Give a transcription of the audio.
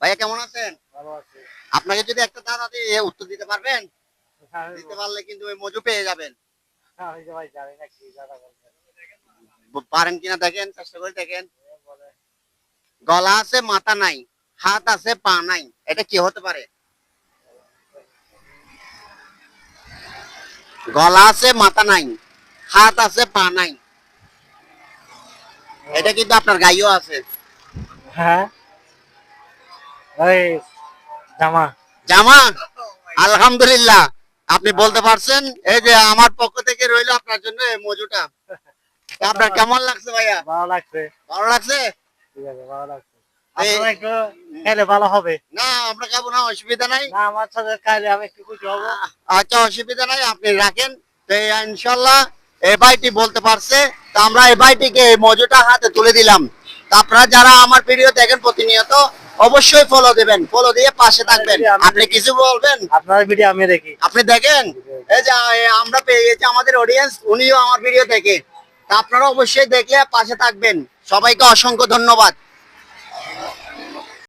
ভাইয়া কেমন আছেন? ভালো আছি। আপনাকে যদি একটা ধাঁধা দিয়ে উত্তর দিতে পারবেন? দিতে পারলে কিন্তু ওই মজু পেয়ে যাবেন। আমি তো ভাই জানি না কি দাদা বলবেন। পারেন কিনা দেখেন, চেষ্টা করে দেখেন। বলে গলা আছে মাথা নাই, হাত আছে পা নাই, এটা কি হতে পারে? গলা আছে মাথা নাই, হাত আছে পা নাই, এটা কিন্তু আপনার গাইও আছে। হ্যাঁ ওই জামা। জামা? আলহামদুলিল্লাহ, আপনি বলতে পারছেন। এই যে আমার পক্ষ থেকে রইলো আপনার জন্য এই মজুটা। তা আপনার কেমন লাগছে ভাইয়া? ভালো লাগছে। ভালো লাগছে? ঠিক আছে, ভালো লাগছে। এই- আপনারা একটু খাইলে ভালো হবে। না আমরা খাবো না, অসুবিধা নাই। না আমার সাথে খাইলে আমি একটু খুশি হবো। আচ্ছা অসুবিধা নাই, আপনি রাখেন। তো ইনশাল্লাহ এই ভাইটি বলতে পারছে, তো আমরা এই ভাইটিকে এই মজুটা হাতে তুলে দিলাম। তো আপনারা যারা আমার ভিডিও দেখেন প্রতিনিয়ত অবশ্যই ফলো দিবেন, ফলো দিয়ে পাশে থাকবেন। আপনি কিছু বলবেন? আপনার ভিডিও আমি দেখি। আপনি দেখেন, এই যে আমরা পেয়ে গেছি আমাদের অডিয়েন্স, উনিও আমার ভিডিও দেখে। তা আপনারা অবশ্যই দেখলে পাশে থাকবেন। সবাইকে অসংখ্য ধন্যবাদ।